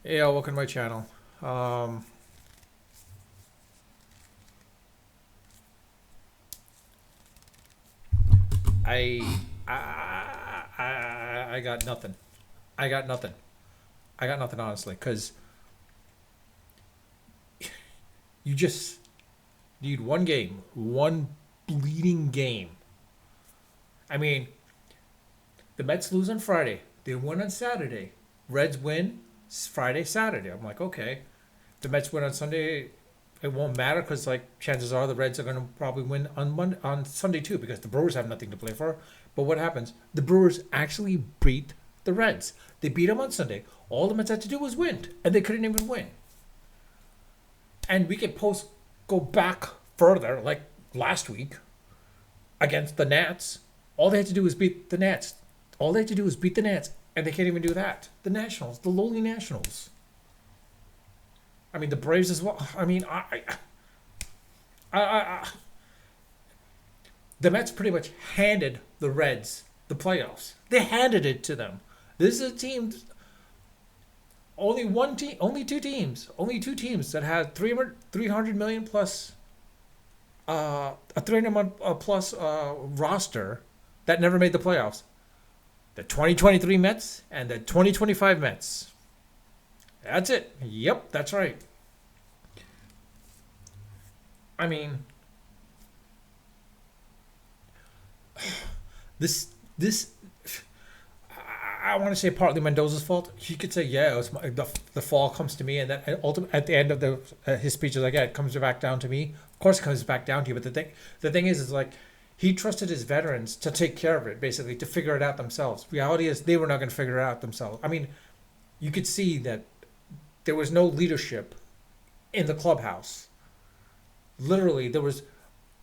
Yeah, welcome to my channel. Um, I, I got nothing. I got nothing. I got nothing honestly, because you just need one game, one bleeding game. I mean, the Mets lose on Friday. They win on Saturday. Reds win Friday, Saturday. I'm like, okay. The Mets win on Sunday. It won't matter because like chances are the Reds are going to probably win on on Sunday too because the Brewers have nothing to play for. But what happens? The Brewers actually beat the Reds. They beat them on Sunday. All the Mets had to do was win, and they couldn't even win. And we could go back further, like last week against the Nats. All they had to do was beat the Nats. All they had to do was beat the Nats, and they can't even do that. The Nationals, the lowly Nationals. I mean, the Braves as well. I mean, I the Mets pretty much handed the Reds the playoffs. They handed it to them. This is a team. Only one team. Only two teams. Only two teams that had 300 million plus a 300 plus roster that never made the playoffs. The 2023 Mets and the 2025 Mets. That's it. Yep, that's right. I mean, this I want to say partly Mendoza's fault. He could say, yeah, it was the fall comes to me, and then ultimately at the end of his speech is like, yeah, it comes back down to me. Of course, it comes back down to you. But the thing is like he trusted his veterans to take care of it, basically to figure it out themselves. Reality is they were not going to figure it out themselves. I mean, you could see that there was no leadership in the clubhouse. Literally, there was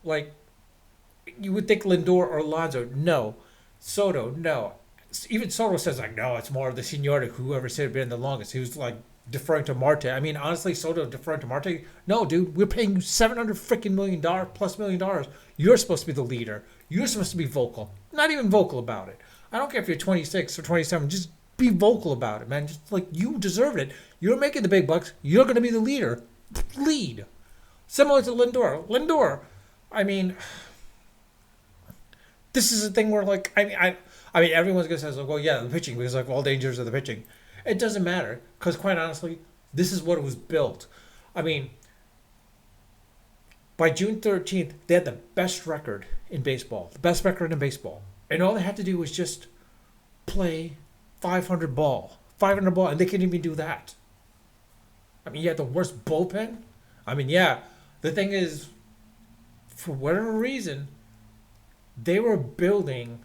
like you would think Lindor or Alonso. No, Soto. No, even Soto says like, no, it's more of the seniority. Whoever said it been the longest. He was like deferring to Marte. I mean, honestly, Soto deferring to Marte. No, dude, we're paying you $700 plus million. You're supposed to be the leader. You're supposed to be vocal. Not even vocal about it. I don't care if you're 26 or 27. Just be vocal about it, man. Just like you deserve it. You're making the big bucks. You're going to be the leader. Lead. Similar to Lindor. Lindor. I mean, this is a thing where like I mean everyone's gonna say like, well, yeah, the pitching because like all dangers of the pitching. It doesn't matter because quite honestly, this is what it was built. I mean, by June 13th, they had the best record in baseball, the best record in baseball, and all they had to do was just play 500 ball, and they couldn't even do that. I mean, you had the worst bullpen. I mean, yeah, the thing is, for whatever reason, they were building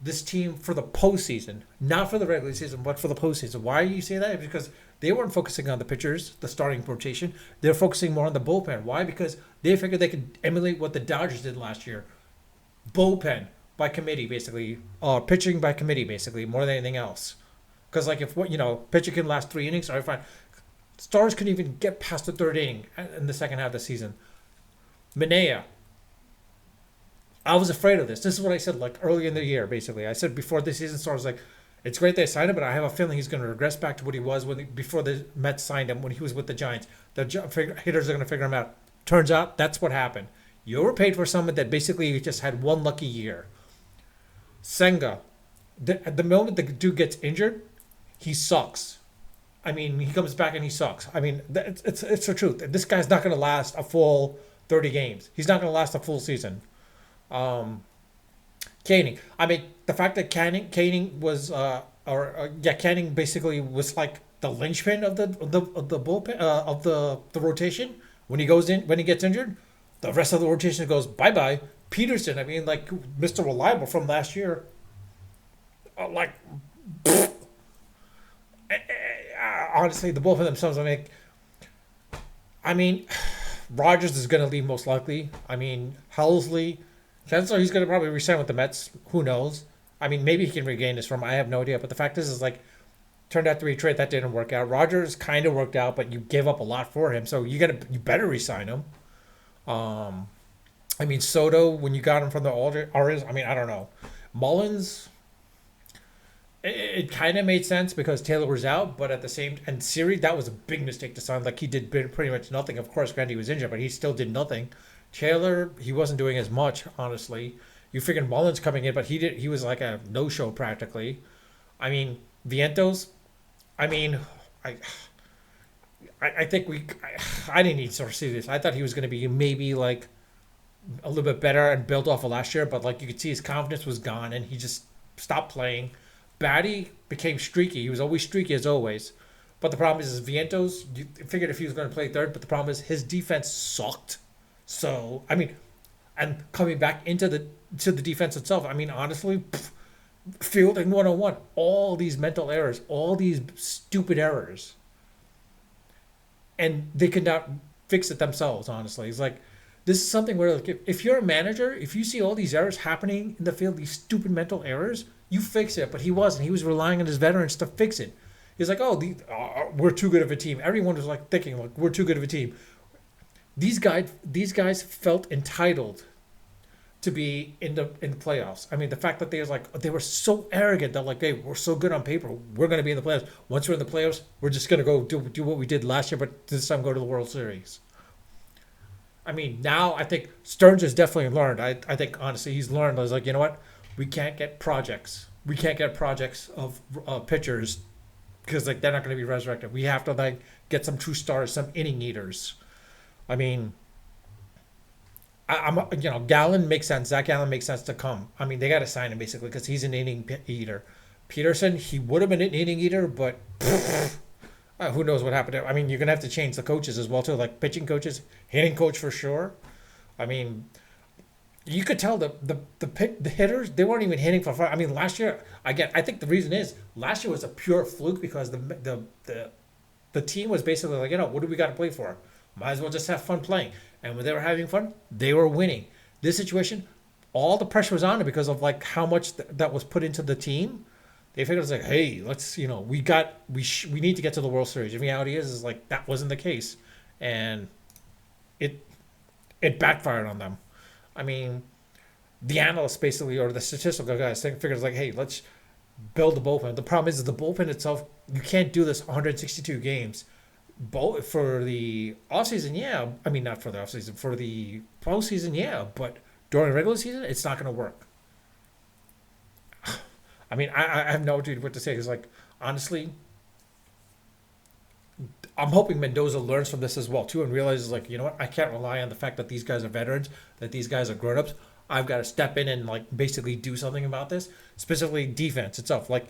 this team for the postseason, not for the regular season, but for the postseason. Why do you say that? Because they weren't focusing on the pitchers, the starting rotation. They're focusing more on the bullpen. Why? Because they figured they could emulate what the Dodgers did last year. Bullpen by committee, basically, pitching by committee, basically, more than anything else. Because like if what pitcher can last 3 innings, all right, fine. Stars couldn't even get past the third inning in the second half of the season. Minea, I was afraid of this. This is what I said like early in the year, basically. I said before the season started, I was like, it's great they signed him, but I have a feeling he's going to regress back to what he was before the Mets signed him when he was with the Giants. The hitters are going to figure him out. Turns out that's what happened. You overpaid for someone that basically just had one lucky year. Senga, at the moment the dude gets injured, he sucks. I mean, he comes back and he sucks. I mean, it's the truth. This guy's not going to last a full 30 games. He's not going to last a full season. Um, Canning. I mean, the fact that Canning was, Canning basically was like the linchpin of the bullpen of the rotation. When he gets injured, the rest of the rotation goes bye bye. Peterson. I mean, like Mr. Reliable from last year. Like, honestly, the bullpen themselves. I mean, Rogers is going to leave most likely. I mean, Helsley. Chances are he's going to probably resign with the Mets. Who knows? I mean, maybe he can regain his form. I have no idea. But the fact is like, turned out to be a trade that didn't work out. Rogers kind of worked out, but you gave up a lot for him, so you better resign him. Um, I mean, Soto when you got him from the Orioles. I mean, I don't know. Mullins. it kind of made sense because Taylor was out, but at the same and Siri, that was a big mistake to sign. Like he did pretty much nothing. Of course, Grandy was injured, but he still did nothing. Taylor, he wasn't doing as much, honestly. You figured Mullins coming in, but he was like a no show practically. I mean, Vientos. I mean, I I think I didn't need to see this. I thought he was going to be maybe like a little bit better and built off of last year, but like you could see his confidence was gone and he just stopped playing. Batty became streaky. He was always streaky as always. But the problem is Vientos, you figured if he was going to play third, but the problem is his defense sucked. So, I mean, and coming back into the defense itself, I mean, honestly, fielding 101, all these mental errors, all these stupid errors, and they could not fix it themselves, honestly. It's like, this is something where like if you're a manager, if you see all these errors happening in the field, these stupid mental errors, you fix it. But he wasn't. He was relying on his veterans to fix it. He's like, oh, we're too good of a team. Everyone was like thinking, like, we're too good of a team. These guys felt entitled to be in the playoffs. I mean, the fact that they were so arrogant that like, hey, we're so good on paper, we're going to be in the playoffs. Once we're in the playoffs, we're just going to go do what we did last year, but this time go to the World Series. I mean, now I think Stearns has definitely learned. I think honestly he's learned. I was like, you know what? We can't get projects. We can't get projects of pitchers because like they're not going to be resurrected. We have to like get some true stars, some inning eaters. I mean, I'm Gallen makes sense. Zach Gallen makes sense to come. I mean, they got to sign him basically because he's an inning eater. Peterson, he would have been an inning eater, but who knows what happened? I mean, you're gonna have to change the coaches as well too, like pitching coaches, hitting coach for sure. I mean, you could tell the hitters they weren't even hitting for fun. I mean, last year again, I think the reason is last year was a pure fluke because the team was basically like, what do we got to play for? Might as well just have fun playing. And when they were having fun, they were winning. This situation, all the pressure was on it because of like how much that was put into the team. They figured it's like, hey, let's we need to get to the World Series. The reality is like that wasn't the case, and it backfired on them. I mean, the analysts basically or the statistical guys figured like, hey, let's build the bullpen. The problem is the bullpen itself. You can't do this 162 games. Both for the offseason, yeah. I mean, not for the offseason, for the postseason, yeah. But during regular season, it's not going to work. I mean, I have no idea what to say. Because, like, honestly, I'm hoping Mendoza learns from this as well, too, and realizes, like, you know what? I can't rely on the fact that these guys are veterans, that these guys are grown-ups. I've got to step in and, like, basically do something about this, specifically defense itself. Like,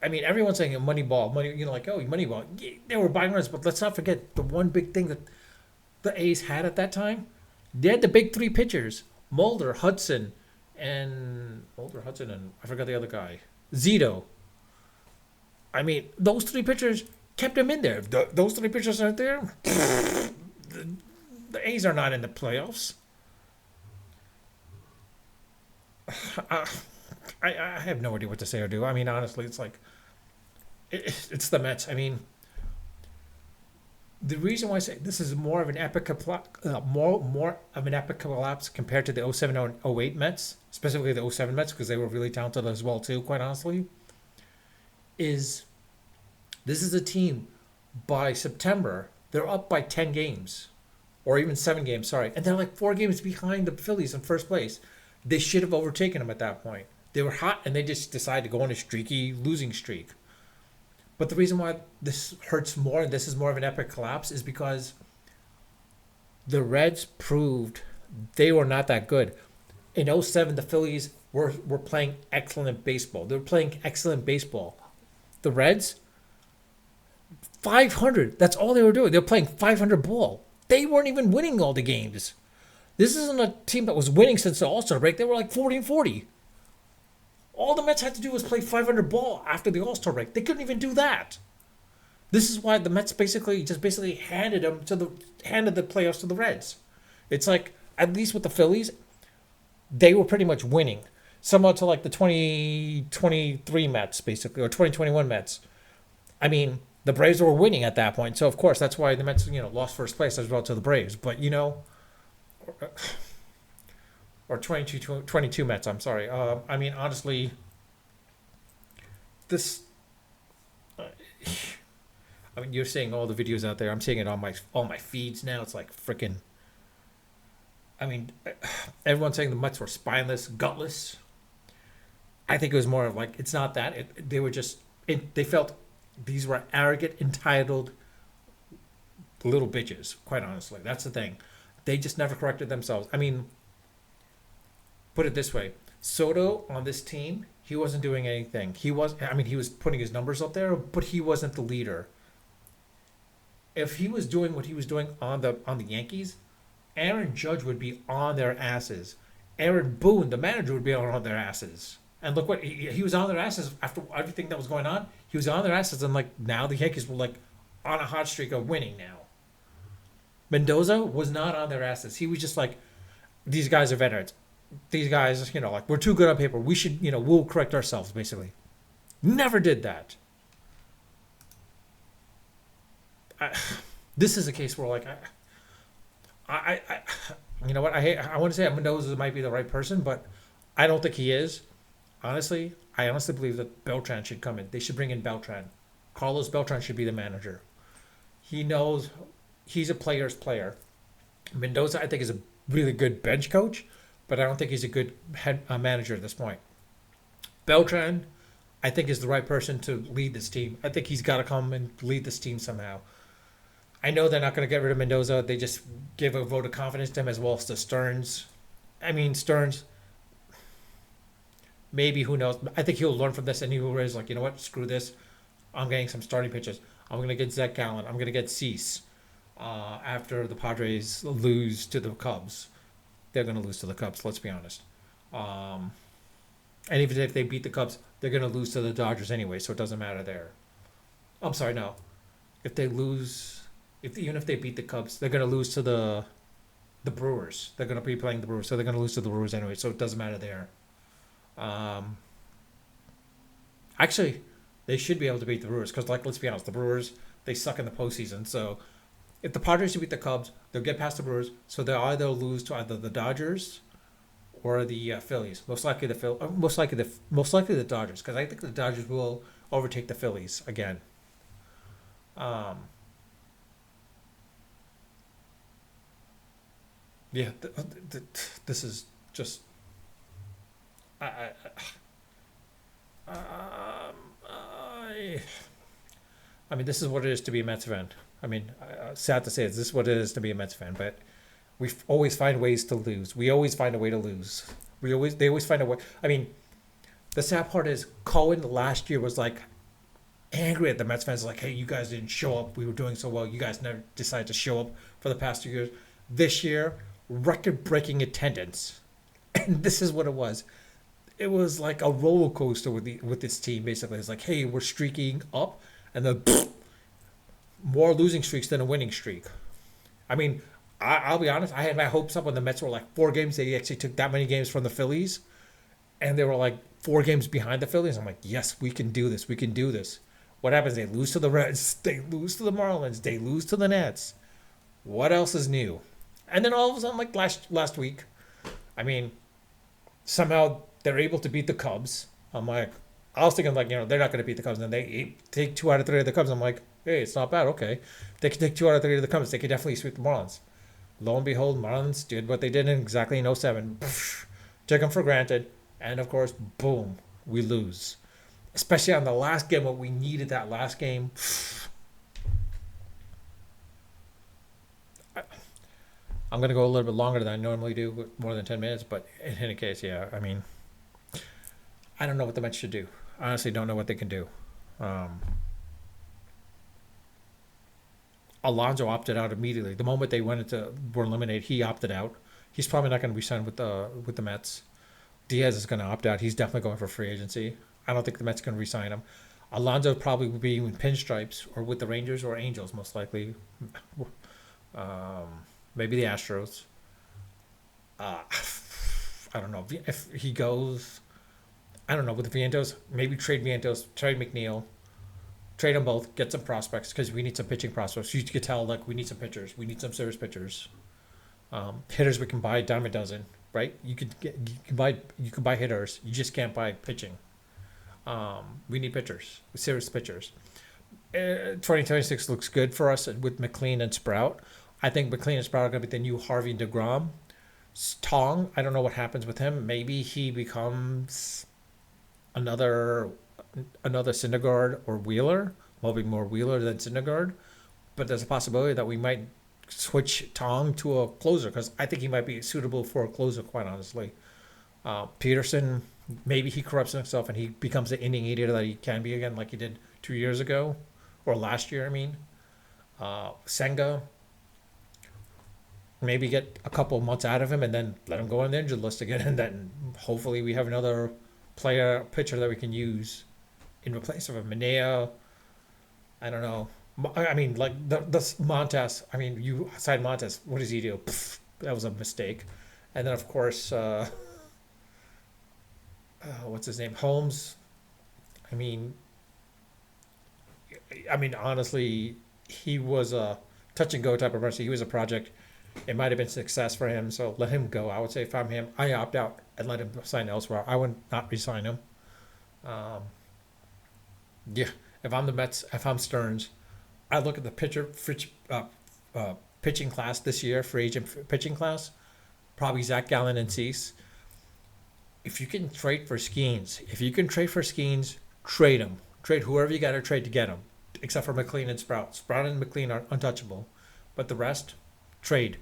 I mean, everyone's saying Moneyball, like, oh, Moneyball. Yeah, they were buying runs, but let's not forget the one big thing that the A's had at that time. They had the big three pitchers, Mulder, Hudson, and I forgot the other guy, Zito. I mean, those three pitchers kept him in there. Those three pitchers aren't there. The A's are not in the playoffs. I have no idea what to say or do. I mean, honestly, it's like it's the Mets. I mean, the reason why I say this is more of an epic more of an epic collapse compared to the '07 and '08 Mets, specifically the '07 Mets because they were really talented as well too. Quite honestly, is this is a team by September they're up by 10 games or even 7 games. Sorry, and they're like 4 games behind the Phillies in first place. They should have overtaken them at that point. They were hot and they just decided to go on a streaky losing streak. But the reason why this hurts more and this is more of an epic collapse is because the Reds proved they were not that good. In '07, the Phillies were playing excellent baseball. They were playing excellent baseball. The Reds, 500. That's all they were doing. They were playing 500 ball. They weren't even winning all the games. This isn't a team that was winning since the All-Star break. They were like 40-40. All the Mets had to do was play 500 ball after the All-Star break. They couldn't even do that. This is why the Mets basically handed the playoffs to the Reds. It's like, at least with the Phillies, they were pretty much winning. Similar to like the 2023 Mets, basically, or 2021 Mets. I mean, the Braves were winning at that point. So, of course, that's why the Mets, lost first place as well to the Braves. But, or 22 Mets. I'm sorry. I mean, honestly, this. Uh, I mean, you're seeing all the videos out there. I'm seeing it on my all my feeds now. It's like freaking. I mean, everyone's saying the Mets were spineless, gutless. I think it was more of like it's not that. They were just. They felt these were arrogant, entitled little bitches. Quite honestly, that's the thing. They just never corrected themselves. I mean, put it this way: Soto on this team, he wasn't doing anything. He was. I mean, he was putting his numbers up there, but he wasn't the leader. If he was doing what he was doing on the Yankees, Aaron Judge would be on their asses. Aaron Boone, the manager, would be on their asses. And look what he was on their asses after everything that was going on. He was on their asses, and like now the Yankees were like on a hot streak of winning now. Mendoza was not on their asses. He was just like, these guys are veterans. These guys, like we're too good on paper. We should, we'll correct ourselves. Basically, never did that. I, this is a case where like you know what? I want to say Mendoza might be the right person, but I don't think he is. Honestly, I honestly believe that Beltran should come in. They should bring in Beltran. Carlos Beltran should be the manager. He knows he's a player's player. Mendoza, I think, is a really good bench coach, but I don't think he's a good head manager at this point. Beltran, I think, is the right person to lead this team. I think he's got to come and lead this team somehow. I know they're not going to get rid of Mendoza. They just give a vote of confidence to him as well as to Stearns. I mean, Stearns, maybe, who knows? I think he'll learn from this and he will realize, like, you know what? Screw this. I'm getting some starting pitches. I'm going to get Zach Gallen. I'm going to get Cease after the Padres lose to the Cubs. They're going to lose to the Cubs, let's be honest. And even if they beat the Cubs, they're going to lose to the Dodgers anyway, so it doesn't matter there. I'm sorry, no. If they lose, even if they beat the Cubs, they're going to lose to the Brewers. They're going to be playing the Brewers, so they're going to lose to the Brewers anyway, so it doesn't matter there. Actually, they should be able to beat the Brewers because, like, let's be honest, the Brewers, they suck in the postseason. So if the Padres beat the Cubs, they'll get past the Brewers. So they'll either lose to either the Dodgers or the Phillies. Most likely the Dodgers, because I think the Dodgers will overtake the Phillies again. Yeah, this is just. I, I, I mean, this is what it is to be a Mets fan. I mean, sad to say, this is what it is to be a Mets fan. But we always find ways to lose. We always find a way to lose. They always find a way. I mean, the sad part is Cohen last year was like angry at the Mets fans, like, hey, you guys didn't show up. We were doing so well. You guys never decided to show up for the past 2 years. This year, record-breaking attendance, and this is what it was. It was like a roller coaster with this team. Basically, it's like, hey, we're streaking up, and then more losing streaks than a winning streak. I mean, I'll be honest. I had my hopes up when the Mets were like 4 games. They actually took that many games from the Phillies, and they were like 4 games behind the Phillies. I'm like, yes, we can do this. We can do this. What happens? They lose to the Reds. They lose to the Marlins. They lose to the Nets. What else is new? And then all of a sudden, like last week, I mean, somehow they're able to beat the Cubs. I'm like, I was thinking, like, they're not going to beat the Cubs. And then they take 2 out of 3 of the Cubs. I'm like, hey, it's not bad. Okay. They can take 2 out of 3 of the Cubs. They can definitely sweep the Marlins. Lo and behold, Marlins did what they did in exactly in '07. Took them for granted. And, of course, boom, we lose. Especially on the last game when we needed that last game. I'm going to go a little bit longer than I normally do, more than 10 minutes. But in any case, yeah, I mean, I don't know what the Mets should do. I honestly don't know what they can do. Alonso opted out immediately. The moment they were eliminated, he opted out. He's probably not going to re-sign with the Mets. Diaz is going to opt out. He's definitely going for free agency. I don't think the Mets can re-sign him. Alonso probably will be in pinstripes or with the Rangers or Angels, most likely. Maybe the Astros. I don't know. If he goes, I don't know, with the Vientos, maybe trade Vientos, trade McNeil, trade them both, get some prospects, because we need some pitching prospects. You could tell, like, we need some pitchers. We need some serious pitchers. Hitters we can buy, dime a dozen. right? You can buy hitters. You just can't buy pitching. We need pitchers, serious pitchers. 2026 looks good for us with McLean and Sprout. I think McLean and Sprout are going to be the new Harvey DeGrom. Tong, I don't know what happens with him. Maybe he becomes another Syndergaard or Wheeler. Maybe more Wheeler than Syndergaard. But there's a possibility that we might switch Tong to a closer because I think he might be suitable for a closer, quite honestly. Peterson, maybe he corrupts himself and he becomes the inning eater that he can be again, like he did 2 years ago or last year. I mean, Senga, maybe get a couple of months out of him and then let him go on the injured list again, and then hopefully we have another pitcher that we can use in replace of him. Manea, I don't know. I mean, like the Montes. I mean, you aside Montes, what does he do? Pff, that was a mistake. And then of course, what's his name? Holmes. I mean, honestly, he was a touch and go type of person. He was a project. It might have been success for him, so let him go. I would say if I'm him, I opt out and let him sign elsewhere. I would not resign him. Um, yeah, if I'm the Mets, if I'm Stearns, I look at the pitching class this year, free agent pitching class, probably Zach Gallen and Cease. If you can trade for Skeens, trade him. Trade whoever you got to trade to get him, except for McLean and Sprout. Sprout and McLean are untouchable, but the rest, trade.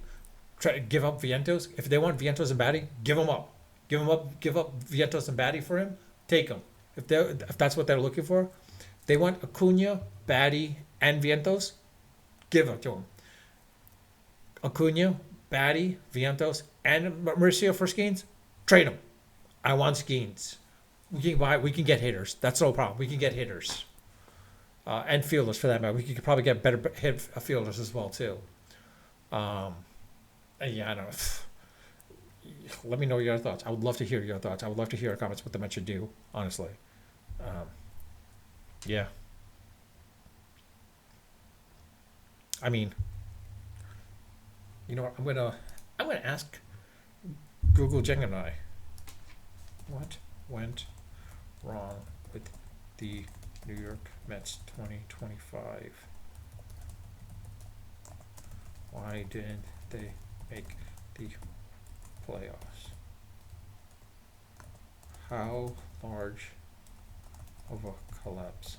Give up Vientos. If they want Vientos and Batty, give them up. Give them up. Give up Vientos and Batty for him. Take them. If that's what they're looking for, they want Acuna, Batty, and Vientos. Give it to them. Acuna, Batty, Vientos, and Mauricio for Skeens. Trade them. I want Skeens. We can get hitters. That's no problem. We can get hitters. And fielders for that matter. We could probably get better fielders as well too. Yeah, I don't know. Let me know your thoughts. I would love to hear your thoughts. I would love to hear your comments what the Mets should do, honestly. Um, yeah. I mean, you know what? I'm gonna ask Google Gemini what went wrong with the New York Mets 2025. Why didn't they make the playoffs? How large of a collapse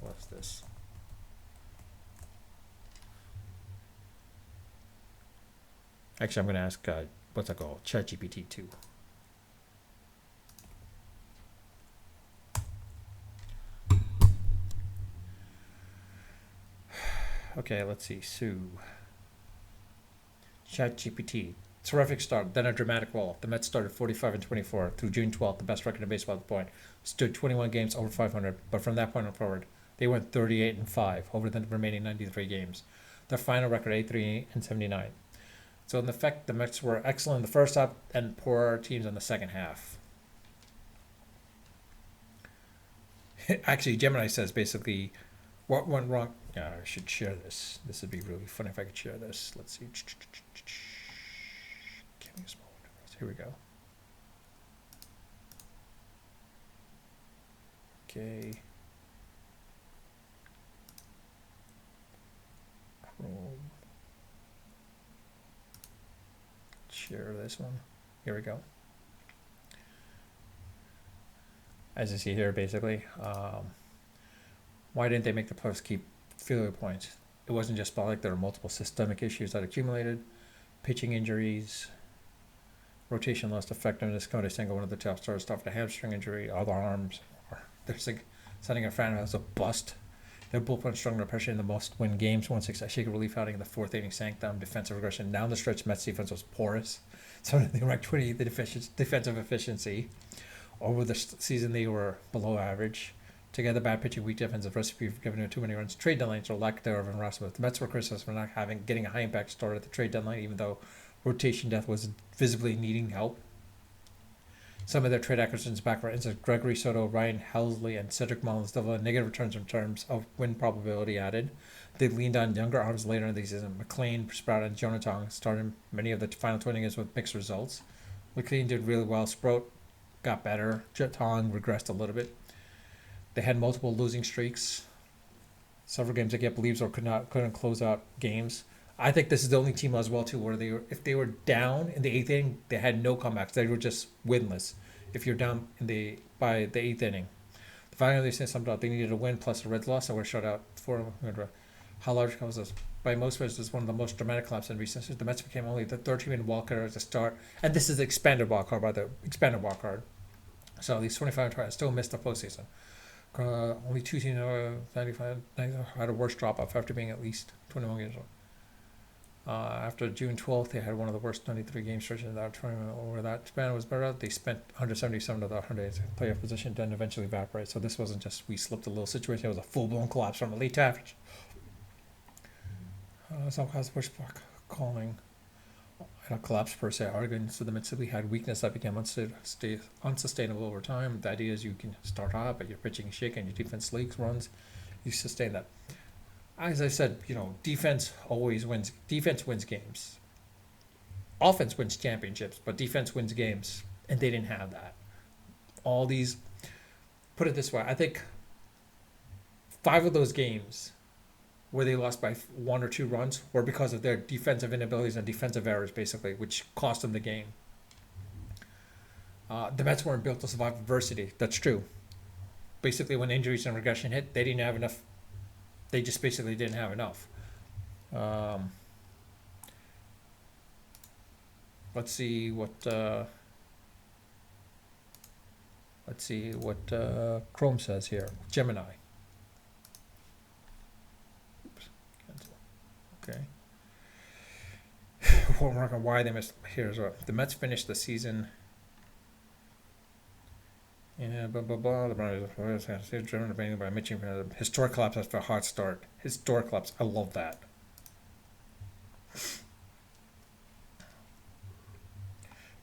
was this? Actually, I'm going to ask, what's that called? ChatGPT 2. Okay, let's see. Sue. ChatGPT. Terrific start, then a dramatic roll. The Mets started 45-24 through June 12th, the best record in baseball at the point. Stood 21 games over 500, but from that point forward, they went 38-5 over the remaining 93 games. Their final record 83-79. So in effect, the Mets were excellent in the first half and poor teams in the second half. Actually, Gemini says basically what went wrong. Yeah, I should share this. This would be really fun if I could share this. Let's see. Give me a small window. Here we go. Okay. Chrome. Share this one. Here we go. As you see here, basically, why didn't they make the playoffs keep failure points? It wasn't just like there were multiple systemic issues that accumulated, pitching injuries, rotation lost effectiveness. Cody Senga, one of the top stars, suffered a hamstring injury. Other arms, they're setting a fan as a bust. Their bullpen struggled under pressure in the most-win games. 1-6 shaky relief outing in the fourth inning sank them. Defensive regression down the stretch. Mets defense was porous. So they ranked 28th the defensive efficiency. Over the season, they were below average. Together, bad pitching, weak defensive recipe for giving too many runs. Trade deadlines or lack thereof in Ross Smith. The Mets were criticized for not getting a high impact start at the trade deadline, even though rotation depth was visibly needing help. Some of their trade acquisitions back were instance Gregory Soto, Ryan Helsley, and Cedric Mullins developed negative returns in terms of win probability added. They leaned on younger arms later in the season. McLean, Sprout, and Jonathan started many of the final 20 games with mixed results. McLean did really well. Sprout got better. Jet Tong regressed a little bit. They had multiple losing streaks. Several games they get believes or couldn't close out games. I think this is the only team as well too where if they were down in the eighth inning, they had no comebacks. They were just winless. If you're down in the by the eighth inning, the final they said something about they needed a win plus a Reds loss, so we're shut out for how large was this? By most measures, is one of the most dramatic collapses in recent history. The Mets became only the third team in wild card at the start, and this is the expanded wild card by the expanded wild card. So these 25 tries still missed the postseason. Only two teams 95 had a worse drop off after being at least 21 games old. After June 12th, they had one of the worst 93 game stretches in that tournament. Over that span was better. They spent 177 of the 100 days in playoff position, then eventually evaporate. So this wasn't just we slipped a little situation. It was a full-blown collapse from elite to average. Some kinds of pushback calling a collapse per se. Arguing so the Mets simply had weakness that became unsustainable over time. The idea is you can start hot, but your pitching is shaky and your defense leaks, runs. You sustain that. As I said, defense always wins. Defense wins games. Offense wins championships, but defense wins games, and they didn't have that. All these, put it this way, I think 5 of those games where they lost by 1 or 2 runs were because of their defensive inabilities and defensive errors, basically, which cost them the game. The Mets weren't built to survive adversity. That's true. Basically, when injuries and regression hit, they didn't have enough. They just basically didn't have enough. Let's see what Chrome says here. Gemini. Oops. Cancel. Okay. We'll work on why they missed. Here's what the Mets finished the season. Yeah, blah blah blah. The Browns driven debating by Mitchell. Historic collapse after a hot start. Historic collapse. I love that.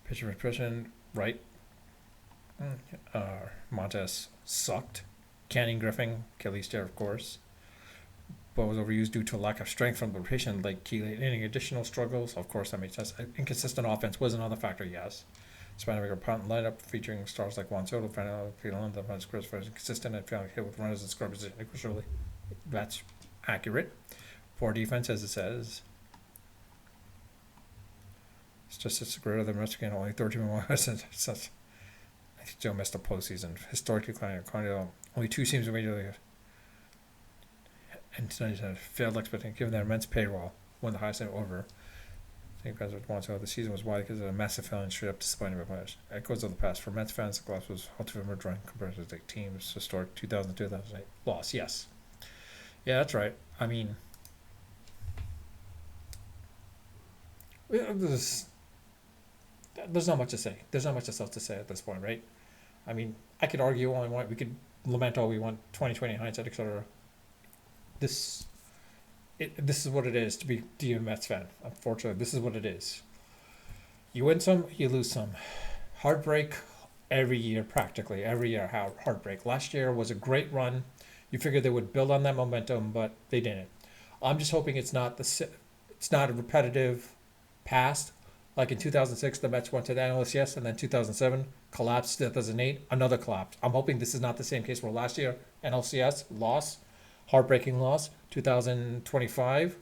Pitcher repression, right? Montes sucked. Canning Griffin, Kelly's there, of course. But was overused due to a lack of strength from the rotation, like key late inning additional struggles. Of course, that makes sense. Inconsistent offense was another factor, yes. Spanner punt lineup featuring stars like Juan Soto, Fernando Filon, the runs Chris was consistent and failing hit with runners in score position. Surely that's accurate. Poor defense, as it says. It's just it's greater than Mexican, only 13 more. I still missed the postseason. Historically, only 2 teams in Major League and tonight failed expecting given their immense payroll, won the highest ever. I think guys would want to. The season was wide because of a massive failure straight up disappointing by players. Echoes of the past. For Mets fans, the collapse was ultimately drawing compared to the team's historic 2000-2008 loss. Yes. Yeah, that's right. I mean, there's not much to say. There's not much else to say at this point, right? I mean, I could argue all we want. We could lament all we want, 2020 hindsight, etc. This is what it is to be a Mets fan. Unfortunately, this is what it is. You win some, you lose some. Heartbreak every year, practically every year. Heartbreak. Last year was a great run. You figured they would build on that momentum, but they didn't. I'm just hoping it's not a repetitive past. Like in 2006, the Mets went to the NLCS, and then 2007 collapsed. 2008, another collapse. I'm hoping this is not the same case where last year NLCS loss. Heartbreaking loss. 2025,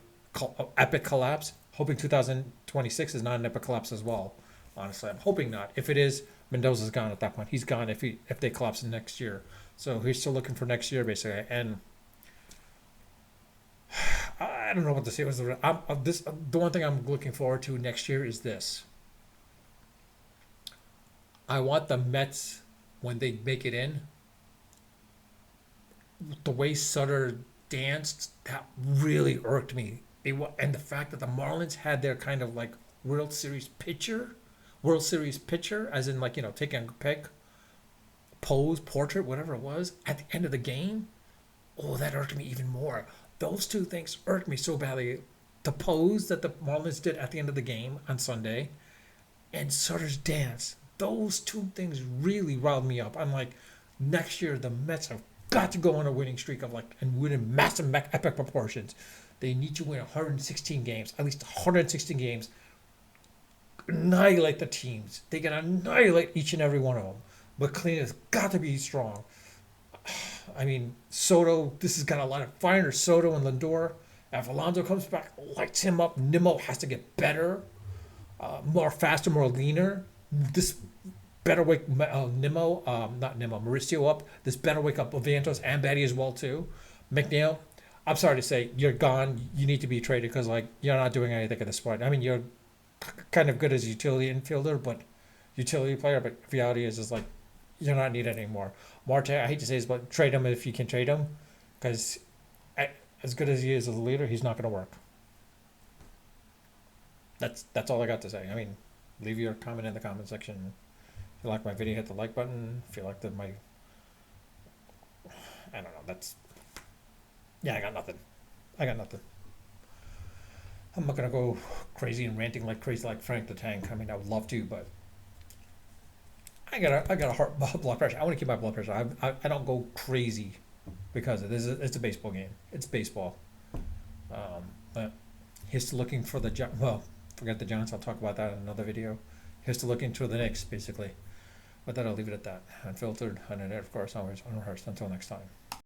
epic collapse. Hoping 2026 is not an epic collapse as well. Honestly, I'm hoping not. If it is, Mendoza's gone at that point. He's gone if they collapse next year. So he's still looking for next year basically. And I don't know what to say. The one thing I'm looking forward to next year is this. I want the Mets when they make it in. The way Sutter danced, that really irked me. And the fact that the Marlins had their kind of like World Series pitcher, as in like, taking a pic, pose, portrait, whatever it was, at the end of the game. Oh, that irked me even more. Those 2 things irked me so badly. The pose that the Marlins did at the end of the game on Sunday and Sutter's dance. Those 2 things really riled me up. I'm like, next year the Mets have got to go on a winning streak of and win in massive epic proportions. They need to win 116 games, at least 116 games. annihilate the teams. They can annihilate each and every one of them. But Cleveland's got to be strong. I mean, Soto, this has got a lot of fire. Soto and Lindor. If Alonso comes back, lights him up. Nimmo has to get better, more faster, more leaner. This better wake Nimmo, not Nimmo, Mauricio up. This better wake up Avantos and Betty as well too. McNeil, I'm sorry to say, you're gone. You need to be traded because like you're not doing anything at this point. I mean, you're kind of good as a utility infielder, but utility player. But reality is like you're not needed anymore. Marte, I hate to say this, but trade him if you can trade him, because as good as he is as a leader, he's not going to work. That's all I got to say. I mean, leave your comment in the comment section. If you like my video, hit the like button. If you like my, I don't know. I got nothing. I got nothing. I'm not gonna go crazy and ranting like crazy like Frank the Tank. I mean, I would love to, but I got a heart blood pressure. I want to keep my blood pressure. I don't go crazy because it's a baseball game. It's baseball. But here's to looking for well, forget the Giants. I'll talk about that in another video. Here's to looking for the Knicks, basically. But then I'll leave it at that. Unfiltered, unedited, of course, always unrehearsed. Until next time.